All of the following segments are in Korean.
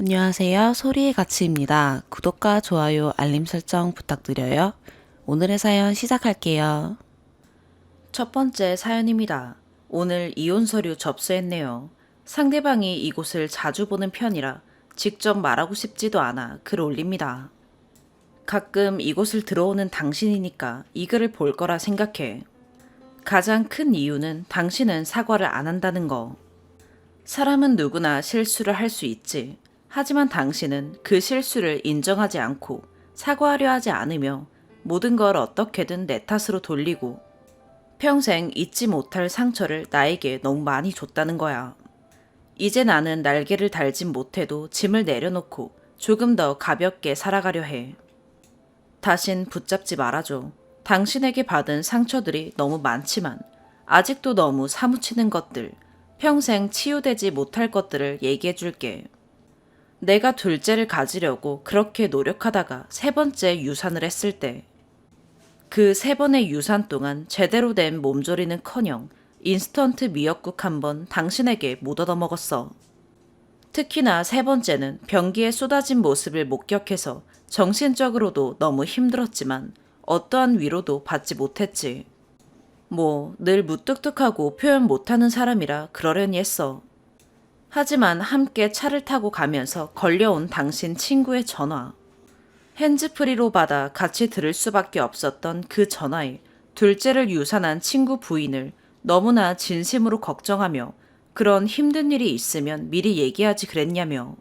안녕하세요. 소리의 가치입니다. 구독과 좋아요, 알림 설정 부탁드려요. 오늘의 사연 시작할게요. 첫 번째 사연입니다. 오늘 이혼 서류 접수했네요. 상대방이 이곳을 자주 보는 편이라 직접 말하고 싶지도 않아 글 올립니다. 가끔 이곳을 들어오는 당신이니까 이 글을 볼 거라 생각해. 가장 큰 이유는 당신은 사과를 안 한다는 거. 사람은 누구나 실수를 할 수 있지. 하지만 당신은 그 실수를 인정하지 않고 사과하려 하지 않으며 모든 걸 어떻게든 내 탓으로 돌리고 평생 잊지 못할 상처를 나에게 너무 많이 줬다는 거야. 이제 나는 날개를 달진 못해도 짐을 내려놓고 조금 더 가볍게 살아가려 해. 다신 붙잡지 말아줘. 당신에게 받은 상처들이 너무 많지만 아직도 너무 사무치는 것들, 평생 치유되지 못할 것들을 얘기해 줄게. 내가 둘째를 가지려고 그렇게 노력하다가 세 번째 유산을 했을 때, 그 세 번의 유산 동안 제대로 된 몸조리는커녕 인스턴트 미역국 한 번 당신에게 못 얻어먹었어. 특히나 세 번째는 변기에 쏟아진 모습을 목격해서 정신적으로도 너무 힘들었지만 어떠한 위로도 받지 못했지. 늘 무뚝뚝하고 표현 못하는 사람이라 그러려니 했어. 하지만 함께 차를 타고 가면서 걸려온 당신 친구의 전화. 핸즈프리로 받아 같이 들을 수밖에 없었던 그 전화에 둘째를 유산한 친구 부인을 너무나 진심으로 걱정하며 그런 힘든 일이 있으면 미리 얘기하지 그랬냐며.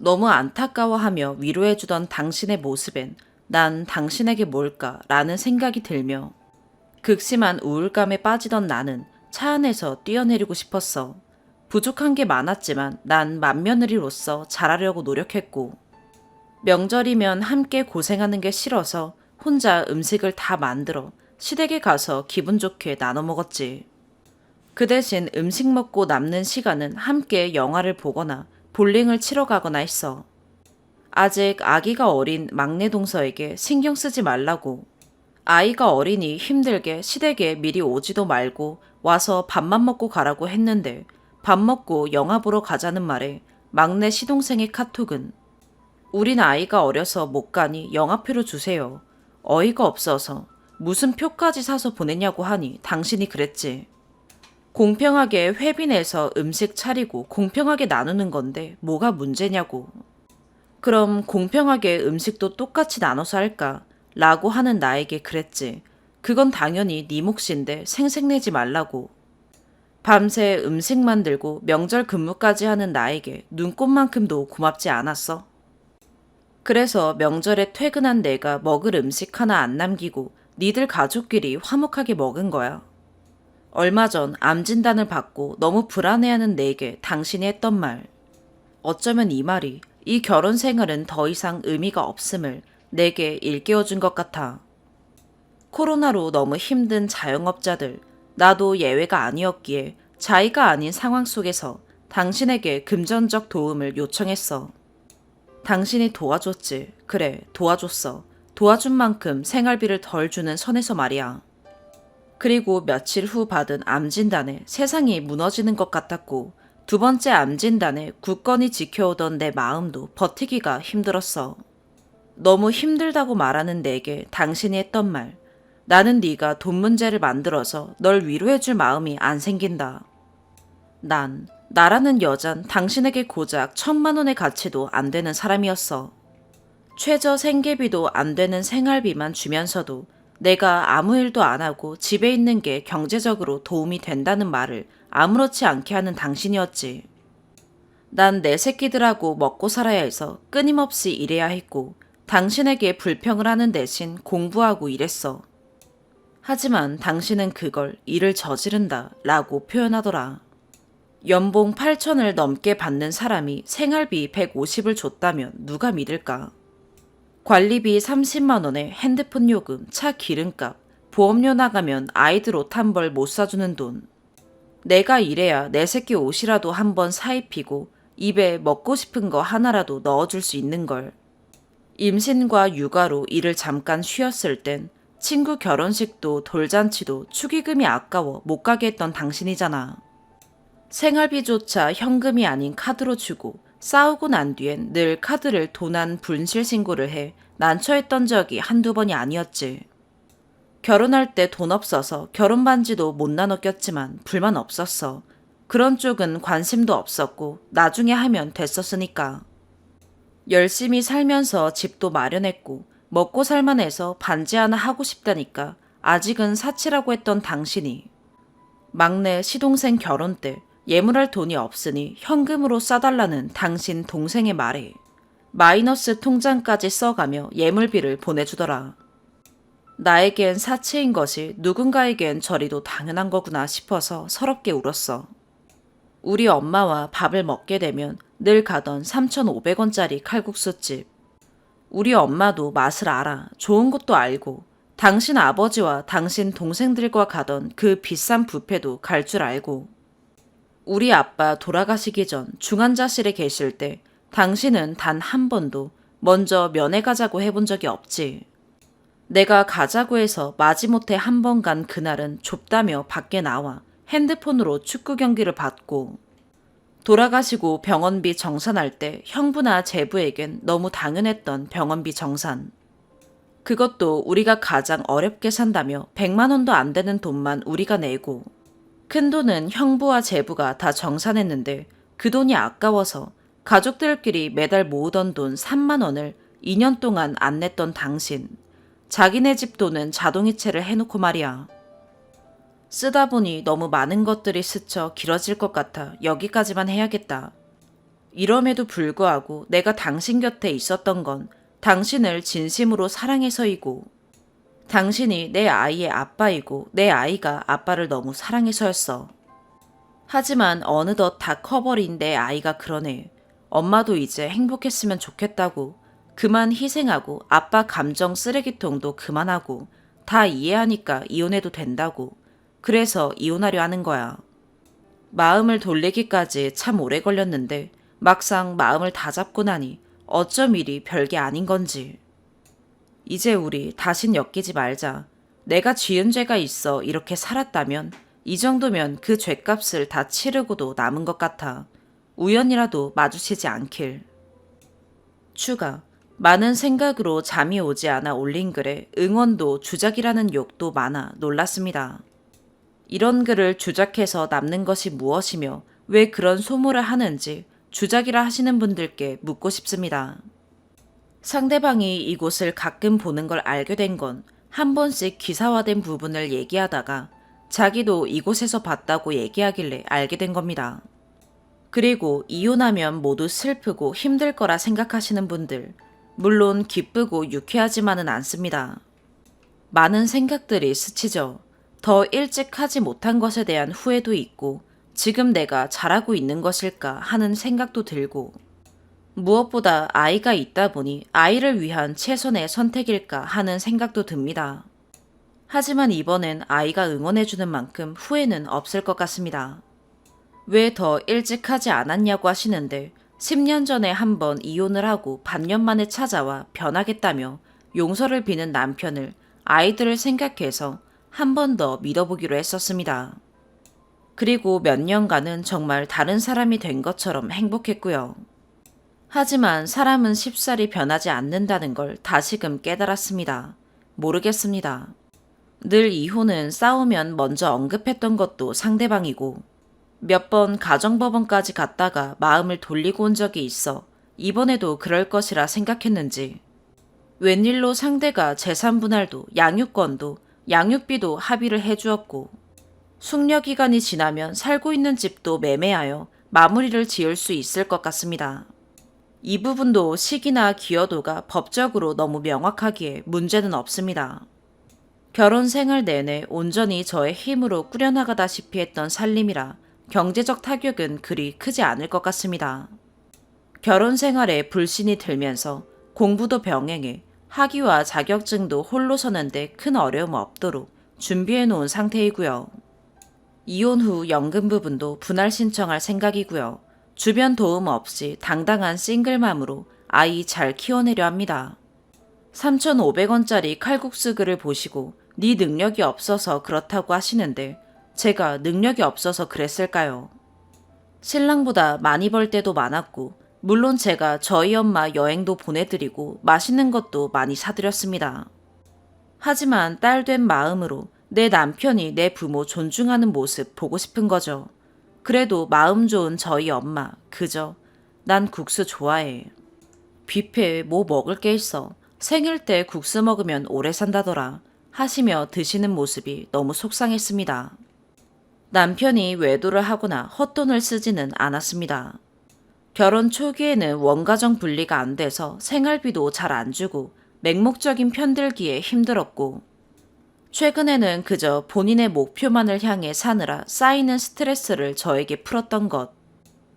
너무 안타까워하며 위로해주던 당신의 모습엔 난 당신에게 뭘까라는 생각이 들며 극심한 우울감에 빠지던 나는 차 안에서 뛰어내리고 싶었어. 부족한 게 많았지만 난 맏며느리로서 잘하려고 노력했고 명절이면 함께 고생하는 게 싫어서 혼자 음식을 다 만들어 시댁에 가서 기분 좋게 나눠 먹었지. 그 대신 음식 먹고 남는 시간은 함께 영화를 보거나 볼링을 치러 가거나 했어. 아직 아기가 어린 막내 동서에게 신경 쓰지 말라고. 아이가 어리니 힘들게 시댁에 미리 오지도 말고 와서 밥만 먹고 가라고 했는데 밥 먹고 영화 보러 가자는 말에 막내 시동생의 카톡은 우린 아이가 어려서 못 가니 영화표로 주세요. 어이가 없어서 무슨 표까지 사서 보내냐고 하니 당신이 그랬지. 공평하게 회비 내서 음식 차리고 공평하게 나누는 건데 뭐가 문제냐고. 그럼 공평하게 음식도 똑같이 나눠서 할까? 라고 하는 나에게 그랬지. 그건 당연히 네 몫인데 생색내지 말라고. 밤새 음식 만들고 명절 근무까지 하는 나에게 눈꽃만큼도 고맙지 않았어. 그래서 명절에 퇴근한 내가 먹을 음식 하나 안 남기고 니들 가족끼리 화목하게 먹은 거야. 얼마 전 암 진단을 받고 너무 불안해하는 내게 당신이 했던 말. 어쩌면 이 말이 이 결혼 생활은 더 이상 의미가 없음을 내게 일깨워준 것 같아. 코로나로 너무 힘든 자영업자들, 나도 예외가 아니었기에 자의가 아닌 상황 속에서 당신에게 금전적 도움을 요청했어. 당신이 도와줬지. 그래, 도와줬어. 도와준 만큼 생활비를 덜 주는 선에서 말이야. 그리고 며칠 후 받은 암 진단에 세상이 무너지는 것 같았고 두 번째 암 진단에 굳건히 지켜오던 내 마음도 버티기가 힘들었어. 너무 힘들다고 말하는 내게 당신이 했던 말. 나는 네가 돈 문제를 만들어서 널 위로해줄 마음이 안 생긴다. 나라는 여잔 당신에게 고작 1,000만 원의 가치도 안 되는 사람이었어. 최저 생계비도 안 되는 생활비만 주면서도 내가 아무 일도 안 하고 집에 있는 게 경제적으로 도움이 된다는 말을 아무렇지 않게 하는 당신이었지. 난 내 새끼들하고 먹고 살아야 해서 끊임없이 일해야 했고 당신에게 불평을 하는 대신 공부하고 일했어. 하지만 당신은 그걸 일을 저지른다 라고 표현하더라. 연봉 8천을 넘게 받는 사람이 생활비 150을 줬다면 누가 믿을까? 관리비 30만 원에 핸드폰 요금, 차 기름값, 보험료 나가면 아이들 옷 한 벌 못 사주는 돈. 내가 일해야 내 새끼 옷이라도 한번 사입히고 입에 먹고 싶은 거 하나라도 넣어줄 수 있는 걸. 임신과 육아로 일을 잠깐 쉬었을 땐 친구 결혼식도 돌잔치도 축의금이 아까워 못 가게 했던 당신이잖아. 생활비조차 현금이 아닌 카드로 주고 싸우고 난 뒤엔 늘 카드를 도난 분실 신고를 해 난처했던 적이 한두 번이 아니었지. 결혼할 때 돈 없어서 결혼 반지도 못 나눠 꼈지만 불만 없었어. 그런 쪽은 관심도 없었고 나중에 하면 됐었으니까. 열심히 살면서 집도 마련했고 먹고 살만해서 반지 하나 하고 싶다니까 아직은 사치라고 했던 당신이 막내 시동생 결혼 때 예물할 돈이 없으니 현금으로 싸달라는 당신 동생의 말에 마이너스 통장까지 써가며 예물비를 보내주더라. 나에겐 사치인 것이 누군가에겐 저리도 당연한 거구나 싶어서 서럽게 울었어. 우리 엄마와 밥을 먹게 되면 늘 가던 3,500원짜리 칼국수집. 우리 엄마도 맛을 알아. 좋은 것도 알고. 당신 아버지와 당신 동생들과 가던 그 비싼 뷔페도 갈 줄 알고. 우리 아빠 돌아가시기 전 중환자실에 계실 때 당신은 단 한 번도 먼저 면회 가자고 해본 적이 없지. 내가 가자고 해서 마지못해 한 번 간 그날은 좁다며 밖에 나와 핸드폰으로 축구 경기를 봤고 돌아가시고 병원비 정산할 때 형부나 제부에겐 너무 당연했던 병원비 정산. 그것도 우리가 가장 어렵게 산다며 100만 원도 안 되는 돈만 우리가 내고 큰 돈은 형부와 제부가 다 정산했는데 그 돈이 아까워서 가족들끼리 매달 모으던 돈 3만 원을 2년 동안 안 냈던 당신. 자기네 집 돈은 자동이체를 해놓고 말이야. 쓰다 보니 너무 많은 것들이 스쳐 길어질 것 같아 여기까지만 해야겠다. 이럼에도 불구하고 내가 당신 곁에 있었던 건 당신을 진심으로 사랑해서이고 당신이 내 아이의 아빠이고 내 아이가 아빠를 너무 사랑해서였어. 하지만 어느덧 다 커버린 내 아이가 그러네. 엄마도 이제 행복했으면 좋겠다고. 그만 희생하고 아빠 감정 쓰레기통도 그만하고 다 이해하니까 이혼해도 된다고. 그래서 이혼하려 하는 거야. 마음을 돌리기까지 참 오래 걸렸는데 막상 마음을 다잡고 나니 어쩜 이리 별게 아닌 건지. 이제 우리 다신 엮이지 말자. 내가 지은 죄가 있어 이렇게 살았다면 이 정도면 그 죄값을 다 치르고도 남은 것 같아. 우연이라도 마주치지 않길. 추가. 많은 생각으로 잠이 오지 않아 올린 글에 응원도 주작이라는 욕도 많아 놀랐습니다. 이런 글을 주작해서 남는 것이 무엇이며 왜 그런 소모를 하는지 주작이라 하시는 분들께 묻고 싶습니다. 상대방이 이곳을 가끔 보는 걸 알게 된 건 한 번씩 기사화된 부분을 얘기하다가 자기도 이곳에서 봤다고 얘기하길래 알게 된 겁니다. 그리고 이혼하면 모두 슬프고 힘들 거라 생각하시는 분들, 물론 기쁘고 유쾌하지만은 않습니다. 많은 생각들이 스치죠. 더 일찍 하지 못한 것에 대한 후회도 있고 지금 내가 잘하고 있는 것일까 하는 생각도 들고 무엇보다 아이가 있다 보니 아이를 위한 최선의 선택일까 하는 생각도 듭니다. 하지만 이번엔 아이가 응원해주는 만큼 후회는 없을 것 같습니다. 왜 더 일찍 하지 않았냐고 하시는데 10년 전에 한번 이혼을 하고 반년 만에 찾아와 변하겠다며 용서를 비는 남편을 아이들을 생각해서 한 번 더 믿어보기로 했었습니다. 그리고 몇 년간은 정말 다른 사람이 된 것처럼 행복했고요. 하지만 사람은 쉽사리 변하지 않는다는 걸 다시금 깨달았습니다. 모르겠습니다. 늘 이혼은 싸우면 먼저 언급했던 것도 상대방이고 몇 번 가정법원까지 갔다가 마음을 돌리고 온 적이 있어 이번에도 그럴 것이라 생각했는지 웬일로 상대가 재산분할도 양육권도 양육비도 합의를 해주었고 숙려기간이 지나면 살고 있는 집도 매매하여 마무리를 지을 수 있을 것 같습니다. 이 부분도 시기나 기여도가 법적으로 너무 명확하기에 문제는 없습니다. 결혼 생활 내내 온전히 저의 힘으로 꾸려나가다시피 했던 살림이라 경제적 타격은 그리 크지 않을 것 같습니다. 결혼 생활에 불신이 들면서 공부도 병행해 학위와 자격증도 홀로 서는데 큰 어려움 없도록 준비해 놓은 상태이고요. 이혼 후 연금 부분도 분할 신청할 생각이고요. 주변 도움 없이 당당한 싱글맘으로 아이 잘 키워내려 합니다. 3,500원짜리 칼국수 글을 보시고 네 능력이 없어서 그렇다고 하시는데 제가 능력이 없어서 그랬을까요? 신랑보다 많이 벌 때도 많았고 물론 제가 저희 엄마 여행도 보내드리고 맛있는 것도 많이 사드렸습니다. 하지만 딸된 마음으로 내 남편이 내 부모 존중하는 모습 보고 싶은 거죠. 그래도 마음 좋은 저희 엄마, 그저 난 국수 좋아해. 뷔페에 뭐 먹을 게 있어. 생일 때 국수 먹으면 오래 산다더라. 하시며 드시는 모습이 너무 속상했습니다. 남편이 외도를 하거나 헛돈을 쓰지는 않았습니다. 결혼 초기에는 원가정 분리가 안 돼서 생활비도 잘 안 주고 맹목적인 편들기에 힘들었고, 최근에는 그저 본인의 목표만을 향해 사느라 쌓이는 스트레스를 저에게 풀었던 것.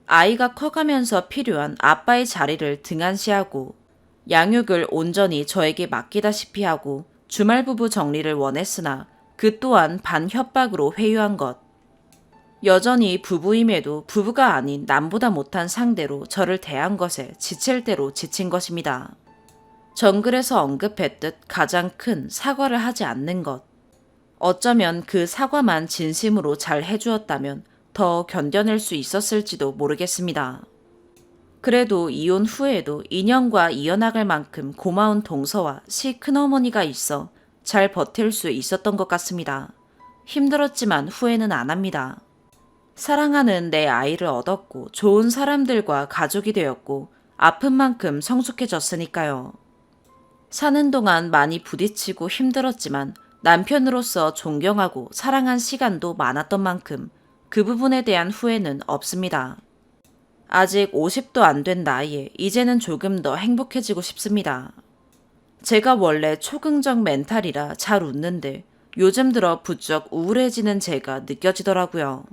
아이가 커가면서 필요한 아빠의 자리를 등한시하고 양육을 온전히 저에게 맡기다시피 하고 주말 부부 정리를 원했으나 그 또한 반협박으로 회유한 것. 여전히 부부임에도 부부가 아닌 남보다 못한 상대로 저를 대한 것에 지칠 대로 지친 것입니다. 정글에서 언급했듯 가장 큰 사과를 하지 않는 것. 어쩌면 그 사과만 진심으로 잘 해주었다면 더 견뎌낼 수 있었을지도 모르겠습니다. 그래도 이혼 후에도 인연과 이어나갈 만큼 고마운 동서와 시 큰어머니가 있어 잘 버틸 수 있었던 것 같습니다. 힘들었지만 후회는 안 합니다. 사랑하는 내 아이를 얻었고 좋은 사람들과 가족이 되었고 아픈 만큼 성숙해졌으니까요. 사는 동안 많이 부딪히고 힘들었지만 남편으로서 존경하고 사랑한 시간도 많았던 만큼 그 부분에 대한 후회는 없습니다. 아직 50도 안 된 나이에 이제는 조금 더 행복해지고 싶습니다. 제가 원래 초긍정 멘탈이라 잘 웃는데 요즘 들어 부쩍 우울해지는 제가 느껴지더라고요.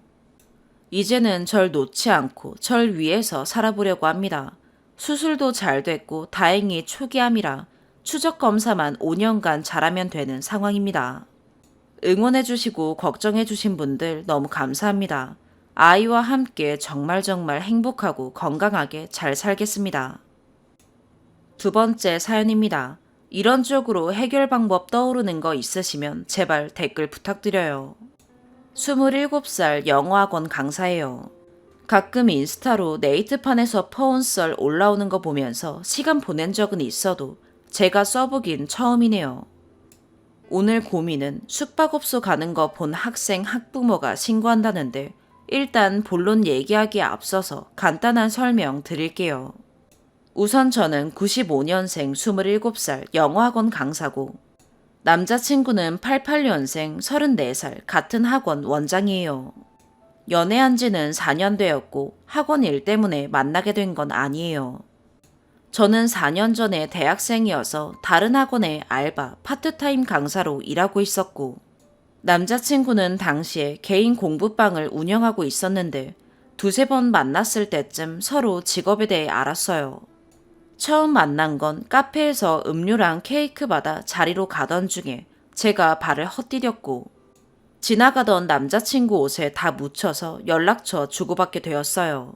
이제는 절 놓지 않고 절 위해서 살아보려고 합니다. 수술도 잘 됐고 다행히 초기암이라 추적 검사만 5년간 잘하면 되는 상황입니다. 응원해주시고 걱정해주신 분들 너무 감사합니다. 아이와 함께 정말 행복하고 건강하게 잘 살겠습니다. 두 번째 사연입니다. 이런 쪽으로 해결 방법 떠오르는 거 있으시면 제발 댓글 부탁드려요. 27살 영어학원 강사예요. 가끔 인스타로 네이트판에서 퍼온 썰 올라오는 거 보면서 시간 보낸 적은 있어도 제가 써보긴 처음이네요. 오늘 고민은 숙박업소 가는 거 본 학생 학부모가 신고한다는데 일단 본론 얘기하기에 앞서서 간단한 설명 드릴게요. 우선 저는 95년생 27살 영어학원 강사고 남자친구는 88년생 34살 같은 학원 원장이에요. 연애한 지는 4년 되었고 학원 일 때문에 만나게 된 건 아니에요. 저는 4년 전에 대학생이어서 다른 학원에 알바, 파트타임 강사로 일하고 있었고 남자친구는 당시에 개인 공부방을 운영하고 있었는데 두세 번 만났을 때쯤 서로 직업에 대해 알았어요. 처음 만난 건 카페에서 음료랑 케이크 받아 자리로 가던 중에 제가 발을 헛디뎠고 지나가던 남자친구 옷에 다 묻혀서 연락처 주고받게 되었어요.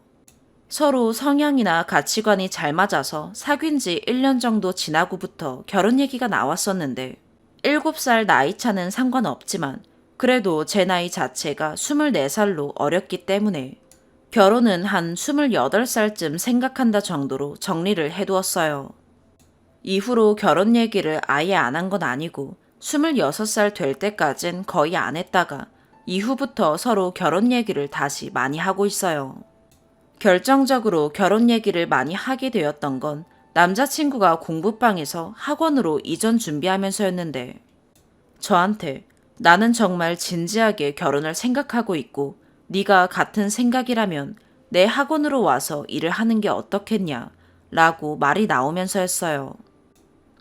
서로 성향이나 가치관이 잘 맞아서 사귄 지 1년 정도 지나고부터 결혼 얘기가 나왔었는데 7살 나이 차는 상관없지만 그래도 제 나이 자체가 24살로 어렸기 때문에 결혼은 한 28살쯤 생각한다 정도로 정리를 해두었어요. 이후로 결혼 얘기를 아예 안 한 건 아니고 26살 될 때까진 거의 안 했다가 이후부터 서로 결혼 얘기를 다시 많이 하고 있어요. 결정적으로 결혼 얘기를 많이 하게 되었던 건 남자친구가 공부방에서 학원으로 이전 준비하면서였는데 저한테 나는 정말 진지하게 결혼을 생각하고 있고 네가 같은 생각이라면 내 학원으로 와서 일을 하는 게 어떻겠냐 라고 말이 나오면서였어요.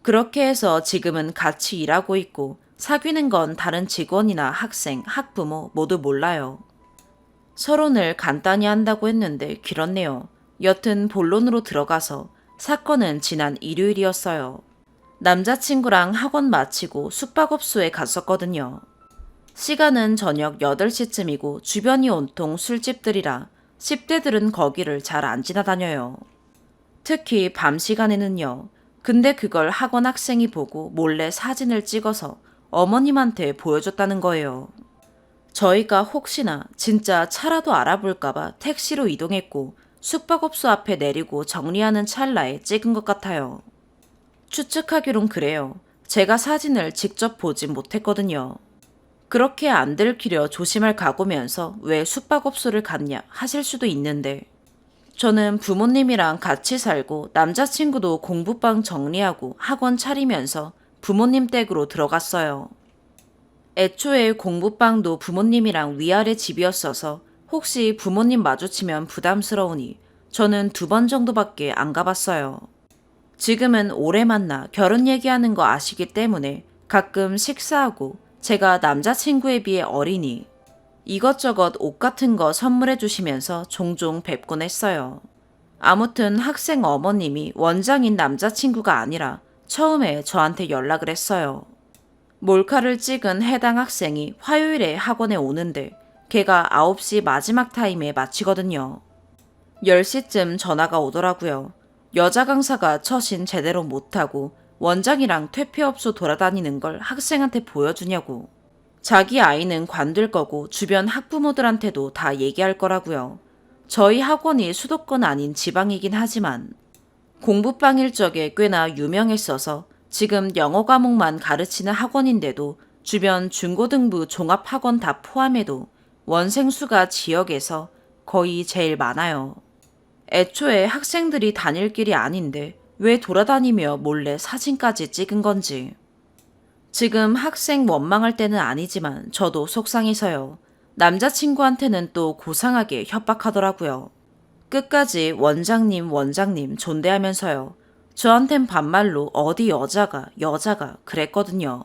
그렇게 해서 지금은 같이 일하고 있고 사귀는 건 다른 직원이나 학생, 학부모 모두 몰라요. 서론을 간단히 한다고 했는데 길었네요. 여튼 본론으로 들어가서 사건은 지난 일요일이었어요. 남자친구랑 학원 마치고 숙박업소에 갔었거든요. 시간은 저녁 8시쯤이고 주변이 온통 술집들이라 10대들은 거기를 잘 안 지나다녀요. 특히 밤 시간에는요. 근데 그걸 학원 학생이 보고 몰래 사진을 찍어서 어머님한테 보여줬다는 거예요. 저희가 혹시나 진짜 차라도 알아볼까봐 택시로 이동했고 숙박업소 앞에 내리고 정리하는 찰나에 찍은 것 같아요. 추측하기론 그래요. 제가 사진을 직접 보진 못했거든요. 그렇게 안 들키려 조심할 각오면서 왜 숙박업소를 갔냐 하실 수도 있는데, 저는 부모님이랑 같이 살고 남자친구도 공부방 정리하고 학원 차리면서 부모님 댁으로 들어갔어요. 애초에 공부방도 부모님이랑 위아래 집이었어서 혹시 부모님 마주치면 부담스러우니 저는 2번 정도밖에 안 가봤어요. 지금은 오래 만나 결혼 얘기하는 거 아시기 때문에 가끔 식사하고 제가 남자친구에 비해 어리니 이것저것 옷 같은 거 선물해 주시면서 종종 뵙곤 했어요. 아무튼 학생 어머님이 원장인 남자친구가 아니라 처음에 저한테 연락을 했어요. 몰카를 찍은 해당 학생이 화요일에 학원에 오는데 걔가 9시 마지막 타임에 마치거든요. 10시쯤 전화가 오더라고요. 여자 강사가 처신 제대로 못하고 원장이랑 퇴폐업소 돌아다니는 걸 학생한테 보여주냐고. 자기 아이는 관둘 거고 주변 학부모들한테도 다 얘기할 거라고요. 저희 학원이 수도권 아닌 지방이긴 하지만 공부방 일적에 꽤나 유명했어서 지금 영어 과목만 가르치는 학원인데도 주변 중고등부 종합학원 다 포함해도 원생 수가 지역에서 거의 제일 많아요. 애초에 학생들이 다닐 길이 아닌데 왜 돌아다니며 몰래 사진까지 찍은 건지. 지금 학생 원망할 때는 아니지만 저도 속상해서요. 남자친구한테는 또 고상하게 협박하더라고요. 끝까지 원장님 존대하면서요. 저한텐 반말로 어디 여자가 그랬거든요.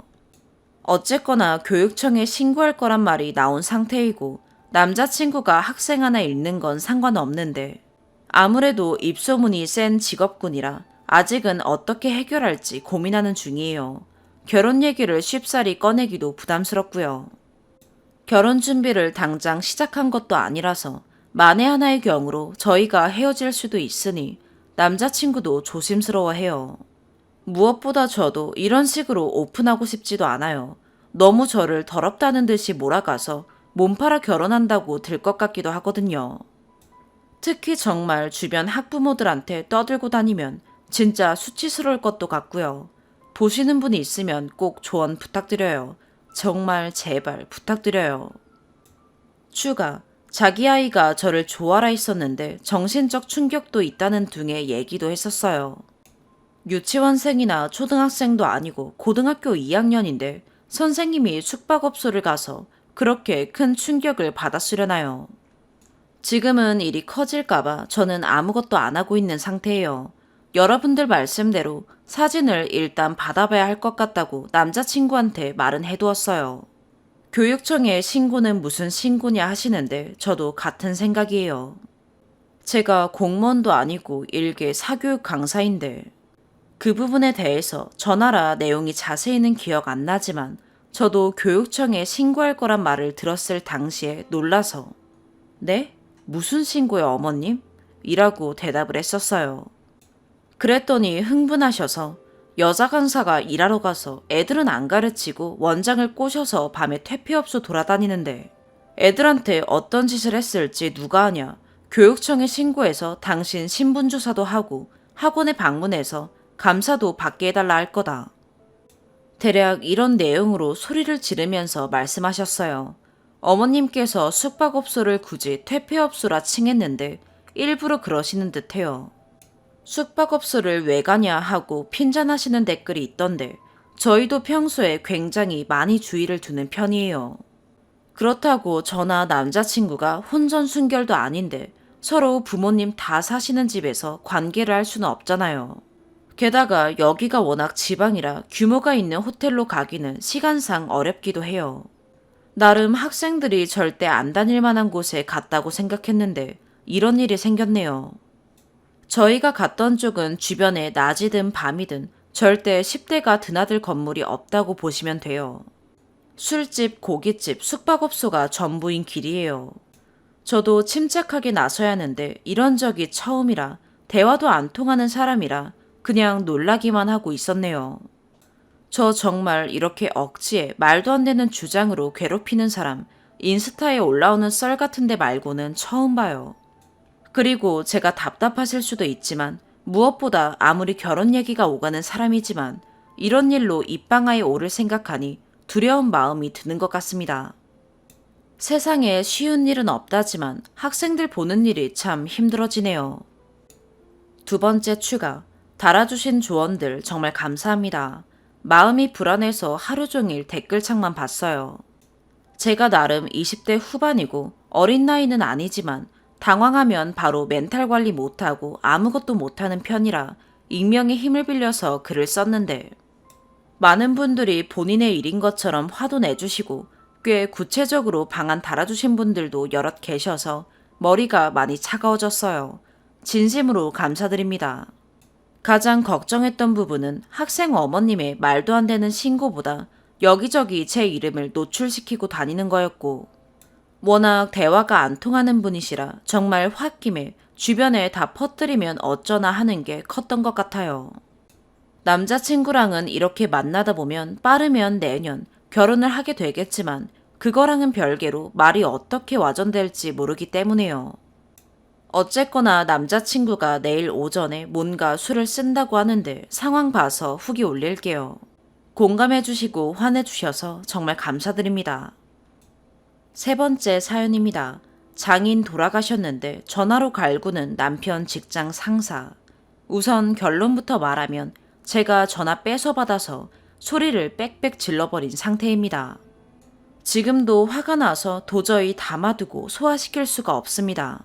어쨌거나 교육청에 신고할 거란 말이 나온 상태이고 남자친구가 학생 하나 잃는 건 상관없는데 아무래도 입소문이 센 직업군이라 아직은 어떻게 해결할지 고민하는 중이에요. 결혼 얘기를 쉽사리 꺼내기도 부담스럽고요. 결혼 준비를 당장 시작한 것도 아니라서 만에 하나의 경우로 저희가 헤어질 수도 있으니 남자친구도 조심스러워해요. 무엇보다 저도 이런 식으로 오픈하고 싶지도 않아요. 너무 저를 더럽다는 듯이 몰아가서 몸팔아 결혼한다고 들 것 같기도 하거든요. 특히 정말 주변 학부모들한테 떠들고 다니면 진짜 수치스러울 것도 같고요. 보시는 분이 있으면 꼭 조언 부탁드려요. 정말 제발 부탁드려요. 추가, 자기 아이가 저를 좋아라 했었는데 정신적 충격도 있다는 등의 얘기도 했었어요. 유치원생이나 초등학생도 아니고 고등학교 2학년인데 선생님이 숙박업소를 가서 그렇게 큰 충격을 받았으려나요. 지금은 일이 커질까봐 저는 아무것도 안 하고 있는 상태예요. 여러분들 말씀대로 사진을 일단 받아봐야 할 것 같다고 남자친구한테 말은 해두었어요. 교육청에 신고는 무슨 신고냐 하시는데 저도 같은 생각이에요. 제가 공무원도 아니고 일개 사교육 강사인데 그 부분에 대해서 전화라 내용이 자세히는 기억 안 나지만 저도 교육청에 신고할 거란 말을 들었을 당시에 놀라서 네? 무슨 신고요, 어머님? 이라고 대답을 했었어요. 그랬더니 흥분하셔서 여자 강사가 일하러 가서 애들은 안 가르치고 원장을 꼬셔서 밤에 퇴폐업소 돌아다니는데 애들한테 어떤 짓을 했을지 누가 아냐. 교육청에 신고해서 당신 신분조사도 하고 학원에 방문해서 감사도 받게 해달라 할 거다. 대략 이런 내용으로 소리를 지르면서 말씀하셨어요. 어머님께서 숙박업소를 굳이 퇴폐업소라 칭했는데 일부러 그러시는 듯해요. 숙박업소를 왜 가냐 하고 핀잔하시는 댓글이 있던데 저희도 평소에 굉장히 많이 주의를 두는 편이에요. 그렇다고 저나 남자친구가 혼전순결도 아닌데 서로 부모님 다 사시는 집에서 관계를 할 수는 없잖아요. 게다가 여기가 워낙 지방이라 규모가 있는 호텔로 가기는 시간상 어렵기도 해요. 나름 학생들이 절대 안 다닐 만한 곳에 갔다고 생각했는데 이런 일이 생겼네요. 저희가 갔던 쪽은 주변에 낮이든 밤이든 절대 10대가 드나들 건물이 없다고 보시면 돼요. 술집, 고깃집, 숙박업소가 전부인 길이에요. 저도 침착하게 나서야 하는데 이런 적이 처음이라 대화도 안 통하는 사람이라 그냥 놀라기만 하고 있었네요. 저 정말 이렇게 억지에 말도 안 되는 주장으로 괴롭히는 사람 인스타에 올라오는 썰 같은데 말고는 처음 봐요. 그리고 제가 답답하실 수도 있지만 무엇보다 아무리 결혼 얘기가 오가는 사람이지만 이런 일로 입방아에 오를 생각하니 두려운 마음이 드는 것 같습니다. 세상에 쉬운 일은 없다지만 학생들 보는 일이 참 힘들어지네요. 두 번째 추가, 달아주신 조언들 정말 감사합니다. 마음이 불안해서 하루 종일 댓글창만 봤어요. 제가 나름 20대 후반이고 어린 나이는 아니지만 당황하면 바로 멘탈 관리 못하고 아무것도 못하는 편이라 익명의 힘을 빌려서 글을 썼는데 많은 분들이 본인의 일인 것처럼 화도 내주시고 꽤 구체적으로 방안 달아주신 분들도 여럿 계셔서 머리가 많이 차가워졌어요. 진심으로 감사드립니다. 가장 걱정했던 부분은 학생 어머님의 말도 안 되는 신고보다 여기저기 제 이름을 노출시키고 다니는 거였고 워낙 대화가 안 통하는 분이시라 정말 홧김에 주변에 다 퍼뜨리면 어쩌나 하는 게 컸던 것 같아요. 남자친구랑은 이렇게 만나다 보면 빠르면 내년 결혼을 하게 되겠지만 그거랑은 별개로 말이 어떻게 와전될지 모르기 때문에요. 어쨌거나 남자친구가 내일 오전에 뭔가 술을 쓴다고 하는데 상황 봐서 후기 올릴게요. 공감해주시고 화내주셔서 정말 감사드립니다. 세 번째 사연입니다. 장인 돌아가셨는데 전화로 갈구는 남편 직장 상사. 우선 결론부터 말하면 제가 전화 뺏어받아서 소리를 빽빽 질러버린 상태입니다. 지금도 화가 나서 도저히 담아두고 소화시킬 수가 없습니다.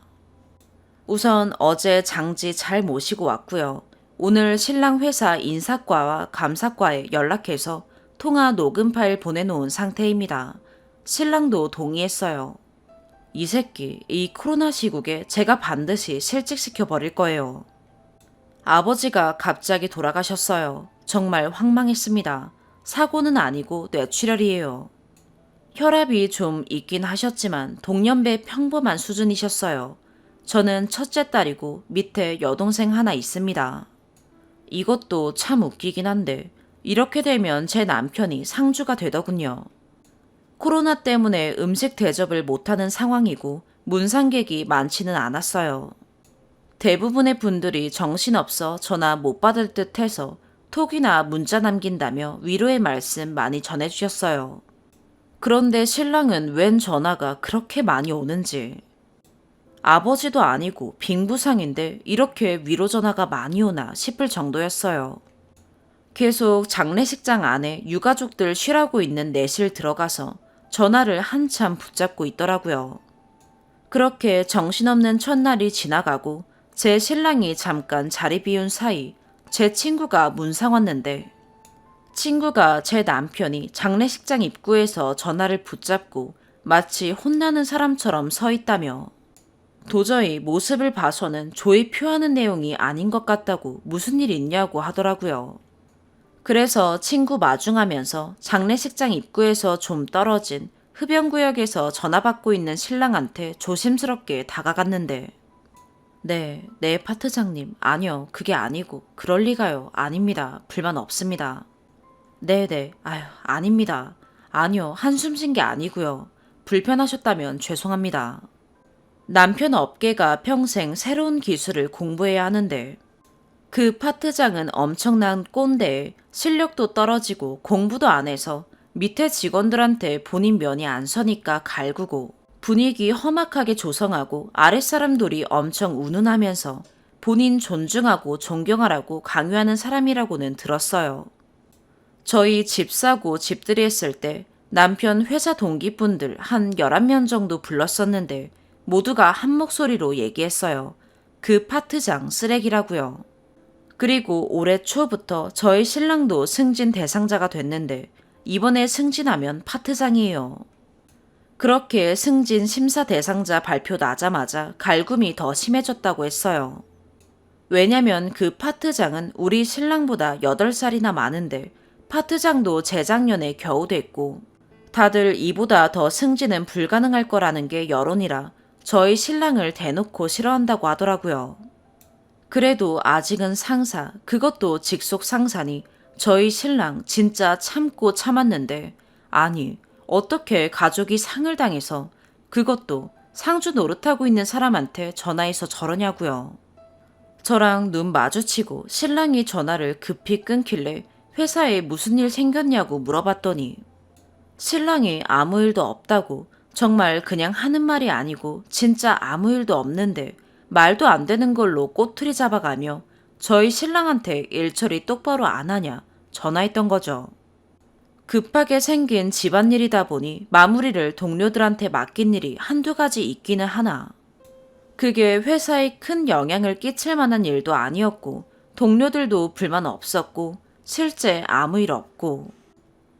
우선 어제 장지 잘 모시고 왔고요. 오늘 신랑 회사 인사과와 감사과에 연락해서 통화 녹음 파일 보내놓은 상태입니다. 신랑도 동의했어요. 이 새끼, 이 코로나 시국에 제가 반드시 실직시켜 버릴 거예요. 아버지가 갑자기 돌아가셨어요. 정말 황망했습니다. 사고는 아니고 뇌출혈이에요. 혈압이 좀 있긴 하셨지만 동년배 평범한 수준이셨어요. 저는 첫째 딸이고 밑에 여동생 하나 있습니다. 이것도 참 웃기긴 한데 이렇게 되면 제 남편이 상주가 되더군요. 코로나 때문에 음식 대접을 못하는 상황이고 문상객이 많지는 않았어요. 대부분의 분들이 정신없어 전화 못 받을 듯 해서 톡이나 문자 남긴다며 위로의 말씀 많이 전해주셨어요. 그런데 신랑은 웬 전화가 그렇게 많이 오는지. 아버지도 아니고 빙부상인데 이렇게 위로 전화가 많이 오나 싶을 정도였어요. 계속 장례식장 안에 유가족들 쉬라고 있는 내실 들어가서 전화를 한참 붙잡고 있더라고요. 그렇게 정신없는 첫날이 지나가고 제 신랑이 잠깐 자리 비운 사이 제 친구가 문상 왔는데 친구가 제 남편이 장례식장 입구에서 전화를 붙잡고 마치 혼나는 사람처럼 서 있다며 도저히 모습을 봐서는 조의 표하는 내용이 아닌 것 같다고 무슨 일 있냐고 하더라고요. 그래서 친구 마중하면서 장례식장 입구에서 좀 떨어진 흡연구역에서 전화 받고 있는 신랑한테 조심스럽게 다가갔는데 네, 파트장님. 아니요, 그게 아니고. 그럴 리가요. 아닙니다. 불만 없습니다. 네네. 아유, 아닙니다. 아니요, 한숨 쉰 게 아니고요. 불편하셨다면 죄송합니다. 남편 업계가 평생 새로운 기술을 공부해야 하는데 그 파트장은 엄청난 꼰대에 실력도 떨어지고 공부도 안 해서 밑에 직원들한테 본인 면이 안 서니까 갈구고 분위기 험악하게 조성하고 아랫사람들이 엄청 운운하면서 본인 존중하고 존경하라고 강요하는 사람이라고는 들었어요. 저희 집 사고 집들이 했을 때 남편 회사 동기분들 한 11명 정도 불렀었는데 모두가 한 목소리로 얘기했어요. 그 파트장 쓰레기라고요. 그리고 올해 초부터 저희 신랑도 승진 대상자가 됐는데 이번에 승진하면 파트장이에요. 그렇게 승진 심사 대상자 발표 나자마자 갈굼이 더 심해졌다고 했어요. 왜냐면 그 파트장은 우리 신랑보다 8살이나 많은데 파트장도 재작년에 겨우 됐고 다들 이보다 더 승진은 불가능할 거라는 게 여론이라 저희 신랑을 대놓고 싫어한다고 하더라고요. 그래도 아직은 상사, 그것도 직속 상사니 저희 신랑 진짜 참고 참았는데 아니 어떻게 가족이 상을 당해서 그것도 상주 노릇하고 있는 사람한테 전화해서 저러냐고요. 저랑 눈 마주치고 신랑이 전화를 급히 끊길래 회사에 무슨 일 생겼냐고 물어봤더니 신랑이 아무 일도 없다고, 정말 그냥 하는 말이 아니고 진짜 아무 일도 없는데 말도 안 되는 걸로 꼬투리 잡아가며 저희 신랑한테 일처리 똑바로 안 하냐 전화했던 거죠. 급하게 생긴 집안일이다 보니 마무리를 동료들한테 맡긴 일이 한두 가지 있기는 하나, 그게 회사에 큰 영향을 끼칠 만한 일도 아니었고 동료들도 불만 없었고 실제 아무 일 없고,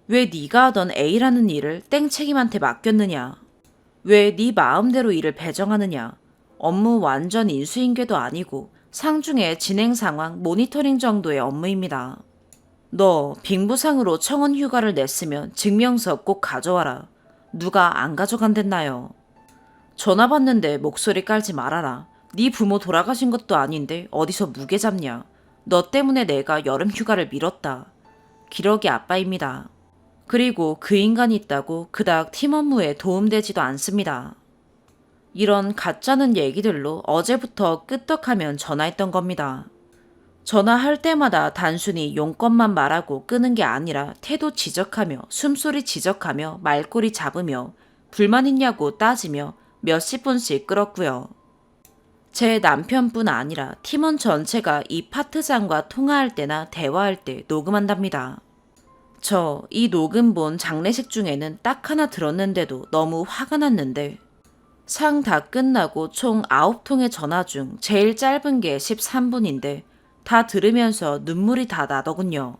왜 네가 하던 A라는 일을 땡책임한테 맡겼느냐, 왜 네 마음대로 일을 배정하느냐, 업무 완전 인수인계도 아니고 상중의 진행 상황 모니터링 정도의 업무입니다. 너 빙부상으로 청원 휴가를 냈으면 증명서 꼭 가져와라. 누가 안 가져간댔나요? 전화 받는데 목소리 깔지 말아라. 네 부모 돌아가신 것도 아닌데 어디서 무게 잡냐. 너 때문에 내가 여름 휴가를 미뤘다. 기러기 아빠입니다. 그리고 그 인간이 있다고 그닥 팀 업무에 도움되지도 않습니다. 이런 가짜는 얘기들로 어제부터 끄떡하면 전화했던 겁니다. 전화할 때마다 단순히 용건만 말하고 끄는 게 아니라 태도 지적하며 숨소리 지적하며 말꼬리 잡으며 불만 있냐고 따지며 몇십 분씩 끌었고요. 제 남편뿐 아니라 팀원 전체가 이 파트장과 통화할 때나 대화할 때 녹음한답니다. 저 이 녹음본 장례식 중에는 딱 하나 들었는데도 너무 화가 났는데, 상 다 끝나고 총 9통의 전화 중 제일 짧은 게 13분인데 다 들으면서 눈물이 다 나더군요.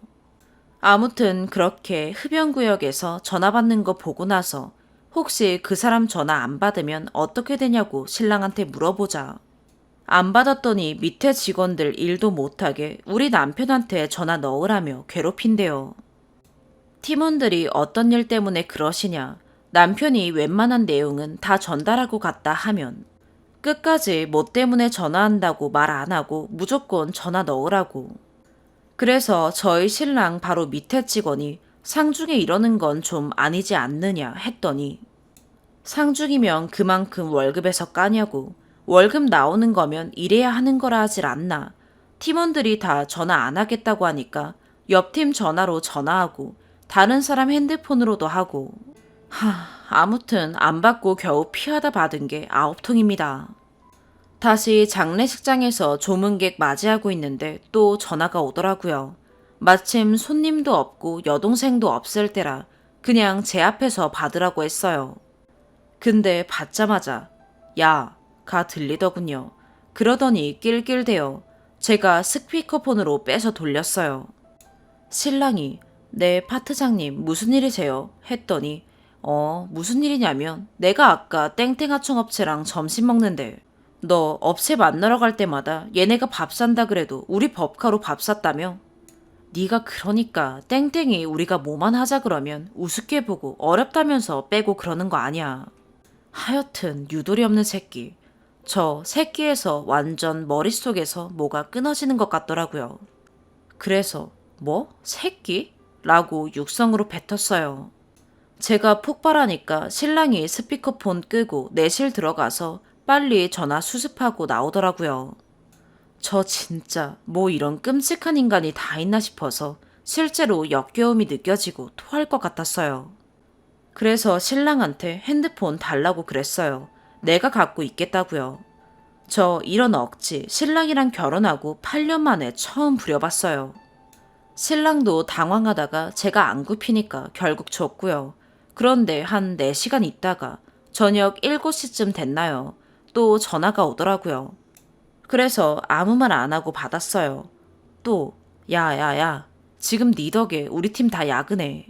아무튼 그렇게 흡연구역에서 전화 받는 거 보고 나서 혹시 그 사람 전화 안 받으면 어떻게 되냐고 신랑한테 물어보자. 안 받았더니 밑에 직원들 일도 못하게 우리 남편한테 전화 넣으라며 괴롭힌대요. 팀원들이 어떤 일 때문에 그러시냐, 남편이 웬만한 내용은 다 전달하고 갔다 하면 끝까지 뭐 때문에 전화한다고 말 안 하고 무조건 전화 넣으라고. 그래서 저희 신랑 바로 밑에 직원이 상중에 이러는 건 좀 아니지 않느냐 했더니, 상중이면 그만큼 월급에서 까냐고, 월급 나오는 거면 일해야 하는 거라 하질 않나. 팀원들이 다 전화 안 하겠다고 하니까 옆 팀 전화로 전화하고 다른 사람 핸드폰으로도 하고. 아무튼 안 받고 겨우 피하다 받은 게 9통입니다. 다시 장례식장에서 조문객 맞이하고 있는데 또 전화가 오더라고요. 마침 손님도 없고 여동생도 없을 때라 그냥 제 앞에서 받으라고 했어요. 근데 받자마자 야, 가 들리더군요. 그러더니 낄낄대요. 제가 스피커폰으로 빼서 돌렸어요. 신랑이 네 파트장님 무슨 일이세요? 했더니 무슨 일이냐면 내가 아까 땡땡하청 업체랑 점심 먹는데 너 업체 만나러 갈 때마다 얘네가 밥 산다 그래도 우리 법카로 밥 샀다며? 네가 그러니까 땡땡이 우리가 뭐만 하자 그러면 우습게 보고 어렵다면서 빼고 그러는 거 아니야. 하여튼 유도리 없는 새끼. 저 새끼에서 완전 머릿속에서 뭐가 끊어지는 것 같더라고요. 그래서 뭐? 새끼? 라고 육성으로 뱉었어요. 제가 폭발하니까 신랑이 스피커폰 끄고 내실 들어가서 빨리 전화 수습하고 나오더라고요. 저 진짜 뭐 이런 끔찍한 인간이 다 있나 싶어서 실제로 역겨움이 느껴지고 토할 것 같았어요. 그래서 신랑한테 핸드폰 달라고 그랬어요. 내가 갖고 있겠다고요. 저 이런 억지 신랑이랑 결혼하고 8년 만에 처음 부려봤어요. 신랑도 당황하다가 제가 안 굽히니까 결국 줬고요. 그런데 한 4시간 있다가 저녁 7시쯤 됐나요? 또 전화가 오더라고요. 그래서 아무 말 안 하고 받았어요. 또 야야야, 지금 네 덕에 우리 팀 다 야근해.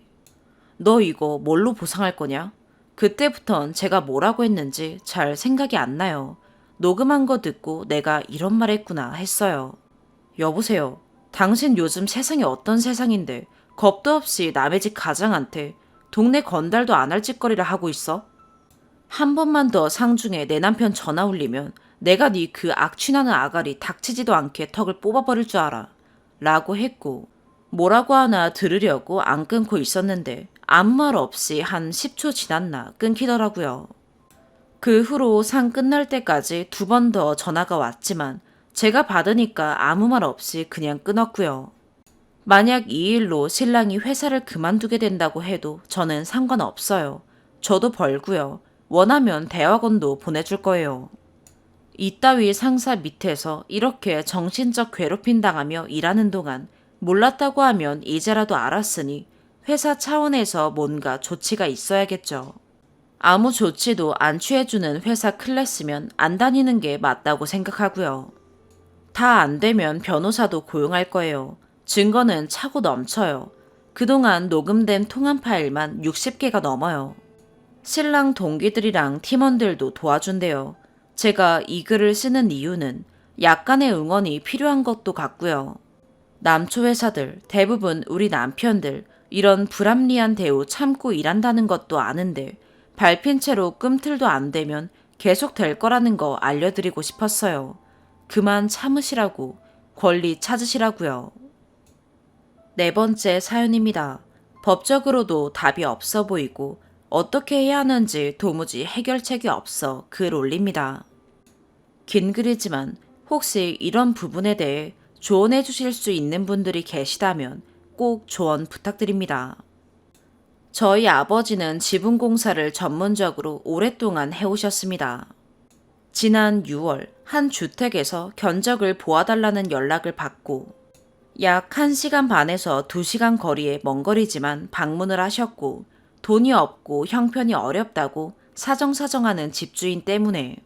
너 이거 뭘로 보상할 거냐? 그때부턴 제가 뭐라고 했는지 잘 생각이 안 나요. 녹음한 거 듣고 내가 이런 말 했구나 했어요. 여보세요. 당신 요즘 세상이 어떤 세상인데 겁도 없이 남의 집 가장한테 동네 건달도 안 할 짓거리를 하고 있어? 한 번만 더 상중에 내 남편 전화 울리면 내가 네 그 악취나는 아가리 닥치지도 않게 턱을 뽑아버릴 줄 알아. 라고 했고, 뭐라고 하나 들으려고 안 끊고 있었는데 아무 말 없이 한 10초 지났나 끊기더라고요. 그 후로 상 끝날 때까지 2번 더 전화가 왔지만 제가 받으니까 아무 말 없이 그냥 끊었고요. 만약 이 일로 신랑이 회사를 그만두게 된다고 해도 저는 상관없어요. 저도 벌고요. 원하면 대학원도 보내줄 거예요. 이따위 상사 밑에서 이렇게 정신적 괴롭힘 당하며 일하는 동안 몰랐다고 하면 이제라도 알았으니 회사 차원에서 뭔가 조치가 있어야겠죠. 아무 조치도 안 취해주는 회사 클래스면 안 다니는 게 맞다고 생각하고요. 다 안 되면 변호사도 고용할 거예요. 증거는 차고 넘쳐요. 그동안 녹음된 통화 파일만 60개가 넘어요. 신랑 동기들이랑 팀원들도 도와준대요. 제가 이 글을 쓰는 이유는 약간의 응원이 필요한 것도 같고요. 남초 회사들, 대부분 우리 남편들 이런 불합리한 대우 참고 일한다는 것도 아는데 밟힌 채로 끔틀도 안 되면 계속 될 거라는 거 알려드리고 싶었어요. 그만 참으시라고, 권리 찾으시라고요. 4번째 사연입니다. 법적으로도 답이 없어 보이고 어떻게 해야 하는지 도무지 해결책이 없어 글 올립니다. 긴 글이지만 혹시 이런 부분에 대해 조언해 주실 수 있는 분들이 계시다면 꼭 조언 부탁드립니다. 저희 아버지는 지붕공사를 전문적으로 오랫동안 해오셨습니다. 지난 6월 한 주택에서 견적을 보아달라는 연락을 받고 약 1시간 반에서 2시간 거리의 먼 거리지만 방문을 하셨고 돈이 없고 형편이 어렵다고 사정사정하는 집주인 때문에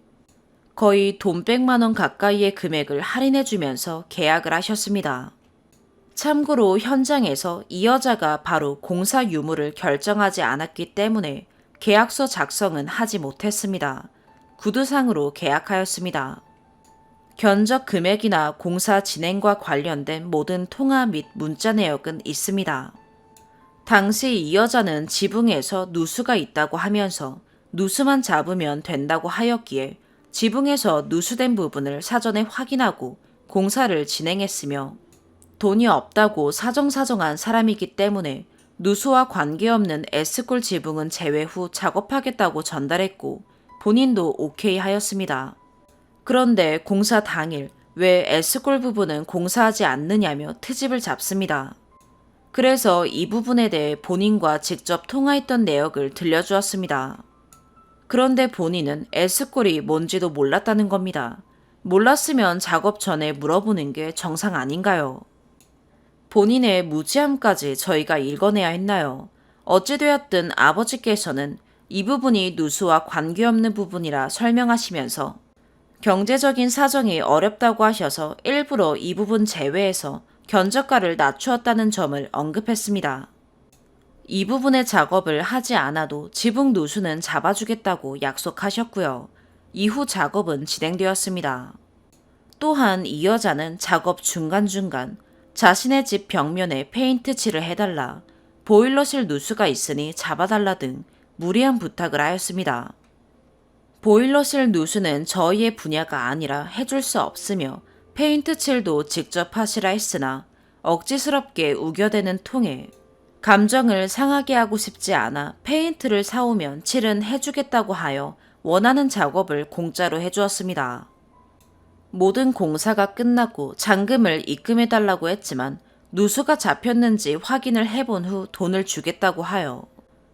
거의 돈 100만 원 가까이의 금액을 할인해주면서 계약을 하셨습니다. 참고로 현장에서 이 여자가 바로 공사 유무를 결정하지 않았기 때문에 계약서 작성은 하지 못했습니다. 구두상으로 계약하였습니다. 견적 금액이나 공사 진행과 관련된 모든 통화 및 문자 내역은 있습니다. 당시 이 여자는 지붕에서 누수가 있다고 하면서 누수만 잡으면 된다고 하였기에 지붕에서 누수된 부분을 사전에 확인하고 공사를 진행했으며 돈이 없다고 사정사정한 사람이기 때문에 누수와 관계없는 S꼴 지붕은 제외 후 작업하겠다고 전달했고 본인도 오케이 하였습니다. 그런데 공사 당일 왜 S꼴 부분은 공사하지 않느냐며 트집을 잡습니다. 그래서 이 부분에 대해 본인과 직접 통화했던 내역을 들려주었습니다. 그런데 본인은 S꼴이 뭔지도 몰랐다는 겁니다. 몰랐으면 작업 전에 물어보는 게 정상 아닌가요? 본인의 무지함까지 저희가 읽어내야 했나요? 어찌되었든 아버지께서는 이 부분이 누수와 관계없는 부분이라 설명하시면서 경제적인 사정이 어렵다고 하셔서 일부러 이 부분 제외해서 견적가를 낮추었다는 점을 언급했습니다. 이 부분의 작업을 하지 않아도 지붕 누수는 잡아주겠다고 약속하셨고요. 이후 작업은 진행되었습니다. 또한 이 여자는 작업 중간중간 자신의 집 벽면에 페인트 칠을 해달라, 보일러실 누수가 있으니 잡아달라 등 무리한 부탁을 하였습니다. 보일러실 누수는 저희의 분야가 아니라 해줄 수 없으며 페인트 칠도 직접 하시라 했으나 억지스럽게 우겨대는 통에 감정을 상하게 하고 싶지 않아 페인트를 사오면 칠은 해주겠다고 하여 원하는 작업을 공짜로 해주었습니다. 모든 공사가 끝나고 잔금을 입금해달라고 했지만 누수가 잡혔는지 확인을 해본 후 돈을 주겠다고 하여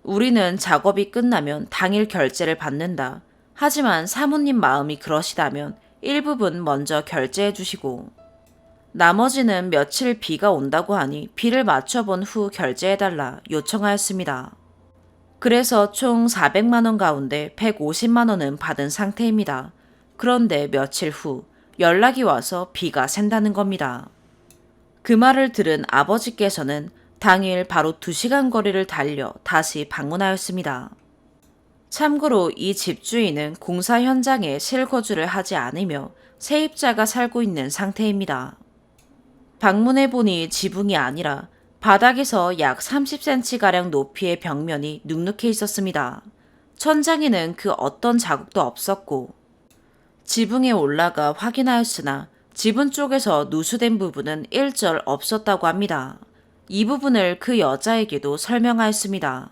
우리는 작업이 끝나면 당일 결제를 받는다. 하지만 사모님 마음이 그러시다면 일부분 먼저 결제해 주시고 나머지는 며칠 비가 온다고 하니 비를 맞춰본 후 결제해달라 요청하였습니다. 그래서 총 400만 원 가운데 150만 원은 받은 상태입니다. 그런데 며칠 후 연락이 와서 비가 샌다는 겁니다. 그 말을 들은 아버지께서는 당일 바로 2시간 거리를 달려 다시 방문하였습니다. 참고로 이 집주인은 공사 현장에 실거주를 하지 않으며 세입자가 살고 있는 상태입니다. 방문해보니 지붕이 아니라 바닥에서 약 30cm가량 높이의 벽면이 눅눅해 있었습니다. 천장에는 그 어떤 자국도 없었고 지붕에 올라가 확인하였으나 지붕 쪽에서 누수된 부분은 일절 없었다고 합니다. 이 부분을 그 여자에게도 설명하였습니다.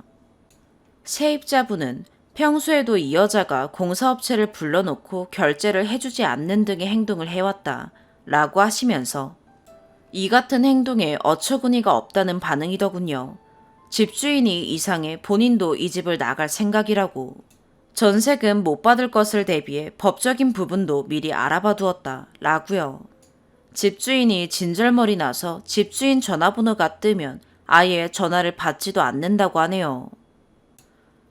세입자분은 평소에도 이 여자가 공사업체를 불러놓고 결제를 해주지 않는 등의 행동을 해왔다 라고 하시면서 이 같은 행동에 어처구니가 없다는 반응이더군요. 집주인이 이상해 본인도 이 집을 나갈 생각이라고. 전세금 못 받을 것을 대비해 법적인 부분도 미리 알아봐 두었다 라고요. 집주인이 진절머리 나서 집주인 전화번호가 뜨면 아예 전화를 받지도 않는다고 하네요.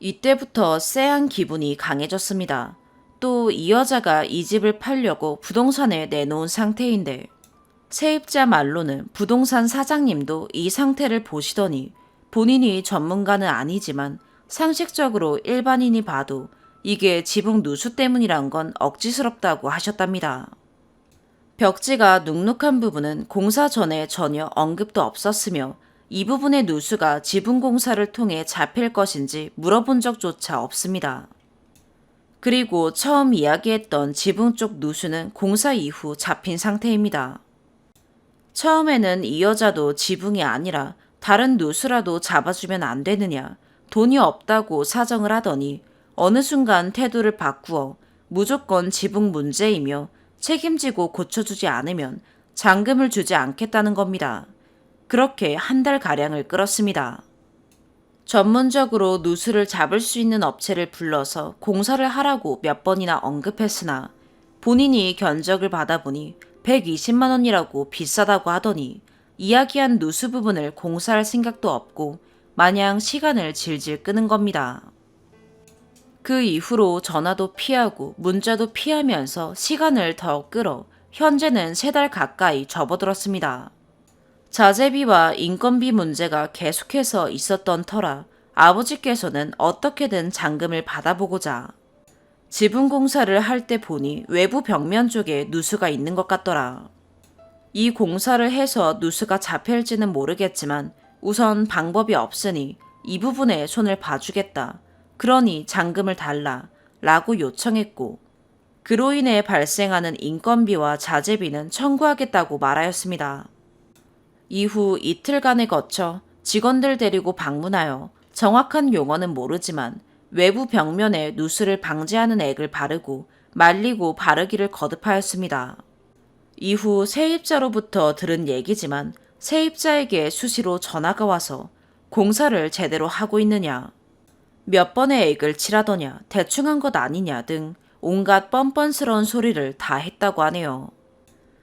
이때부터 쎄한 기분이 강해졌습니다. 또 이 여자가 이 집을 팔려고 부동산에 내놓은 상태인데 세입자 말로는 부동산 사장님도 이 상태를 보시더니 본인이 전문가는 아니지만 상식적으로 일반인이 봐도 이게 지붕 누수 때문이란 건 억지스럽다고 하셨답니다. 벽지가 눅눅한 부분은 공사 전에 전혀 언급도 없었으며 이 부분의 누수가 지붕 공사를 통해 잡힐 것인지 물어본 적조차 없습니다. 그리고 처음 이야기했던 지붕 쪽 누수는 공사 이후 잡힌 상태입니다. 처음에는 이 여자도 지붕이 아니라 다른 누수라도 잡아주면 안 되느냐, 돈이 없다고 사정을 하더니 어느 순간 태도를 바꾸어 무조건 지붕 문제이며 책임지고 고쳐주지 않으면 잔금을 주지 않겠다는 겁니다. 그렇게 한 달가량을 끌었습니다. 전문적으로 누수를 잡을 수 있는 업체를 불러서 공사를 하라고 몇 번이나 언급했으나 본인이 견적을 받아보니 120만 원이라고 비싸다고 하더니 이야기한 누수 부분을 공사할 생각도 없고 마냥 시간을 질질 끄는 겁니다. 그 이후로 전화도 피하고 문자도 피하면서 시간을 더 끌어 현재는 3달 가까이 접어들었습니다. 자재비와 인건비 문제가 계속해서 있었던 터라 아버지께서는 어떻게든 잔금을 받아보고자 지붕 공사를 할 때 보니 외부 벽면 쪽에 누수가 있는 것 같더라. 이 공사를 해서 누수가 잡힐지는 모르겠지만 우선 방법이 없으니 이 부분에 손을 봐주겠다. 그러니 잔금을 달라 라고 요청했고 그로 인해 발생하는 인건비와 자재비는 청구하겠다고 말하였습니다. 이후 이틀간에 거쳐 직원들 데리고 방문하여 정확한 용어는 모르지만 외부 벽면에 누수를 방지하는 액을 바르고 말리고 바르기를 거듭하였습니다. 이후 세입자로부터 들은 얘기지만 세입자에게 수시로 전화가 와서 공사를 제대로 하고 있느냐, 몇 번의 액을 칠하더냐, 대충 한 것 아니냐 등 온갖 뻔뻔스러운 소리를 다 했다고 하네요.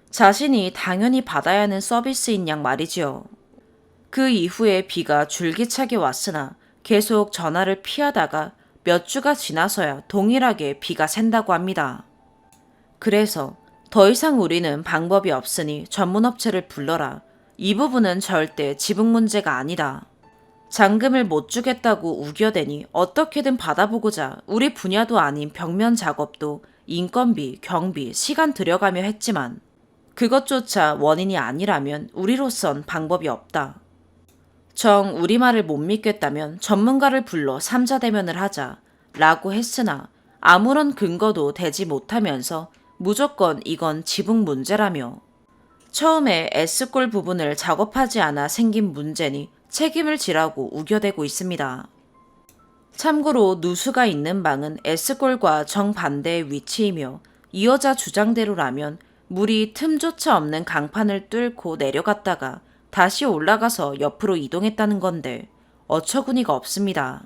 자신이 당연히 받아야 하는 서비스인 양 말이지요. 그 이후에 비가 줄기차게 왔으나 계속 전화를 피하다가 몇 주가 지나서야 동일하게 비가 샌다고 합니다. 그래서 더 이상 우리는 방법이 없으니 전문업체를 불러라. 이 부분은 절대 지붕 문제가 아니다. 잔금을 못 주겠다고 우겨대니 어떻게든 받아보고자 우리 분야도 아닌 벽면 작업도 인건비, 경비, 시간 들여가며 했지만 그것조차 원인이 아니라면 우리로선 방법이 없다. 정 우리 말을 못 믿겠다면 전문가를 불러 삼자대면을 하자 라고 했으나 아무런 근거도 대지 못하면서 무조건 이건 지붕 문제라며 처음에 S골 부분을 작업하지 않아 생긴 문제니 책임을 지라고 우겨대고 있습니다. 참고로 누수가 있는 방은 S골과 정반대의 위치이며 이 여자 주장대로라면 물이 틈조차 없는 강판을 뚫고 내려갔다가 다시 올라가서 옆으로 이동했다는 건데 어처구니가 없습니다.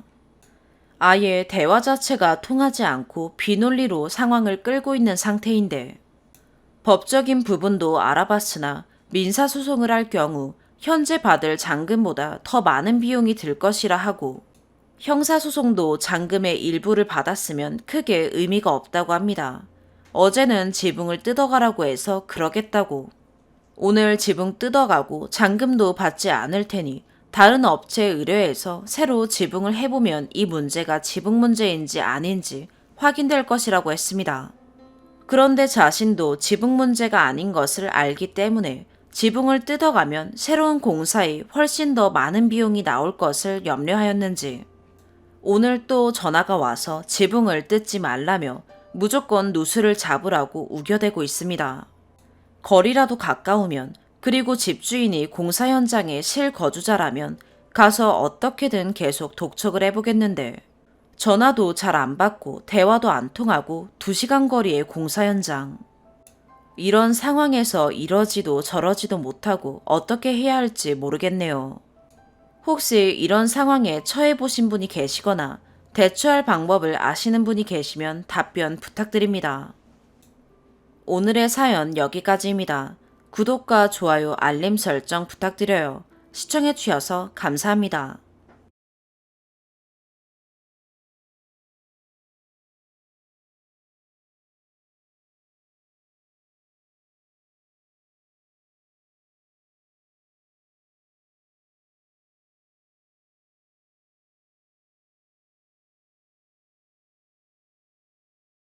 아예 대화 자체가 통하지 않고 비논리로 상황을 끌고 있는 상태인데 법적인 부분도 알아봤으나 민사소송을 할 경우 현재 받을 잔금보다 더 많은 비용이 들 것이라 하고 형사소송도 잔금의 일부를 받았으면 크게 의미가 없다고 합니다. 어제는 지붕을 뜯어가라고 해서 그러겠다고. 오늘 지붕 뜯어가고 잔금도 받지 않을 테니 다른 업체에 의뢰해서 새로 지붕을 해보면 이 문제가 지붕 문제인지 아닌지 확인될 것이라고 했습니다. 그런데 자신도 지붕 문제가 아닌 것을 알기 때문에 지붕을 뜯어가면 새로운 공사에 훨씬 더 많은 비용이 나올 것을 염려하였는지 오늘 또 전화가 와서 지붕을 뜯지 말라며 무조건 누수를 잡으라고 우겨대고 있습니다. 거리라도 가까우면 그리고 집주인이 공사 현장의 실거주자라면 가서 어떻게든 계속 독촉을 해보겠는데 전화도 잘 안 받고 대화도 안 통하고 2시간 거리의 공사 현장. 이런 상황에서 이러지도 저러지도 못하고 어떻게 해야 할지 모르겠네요. 혹시 이런 상황에 처해 보신 분이 계시거나 대처할 방법을 아시는 분이 계시면 답변 부탁드립니다. 오늘의 사연 여기까지입니다. 구독과 좋아요, 알림 설정 부탁드려요. 시청해 주셔서 감사합니다.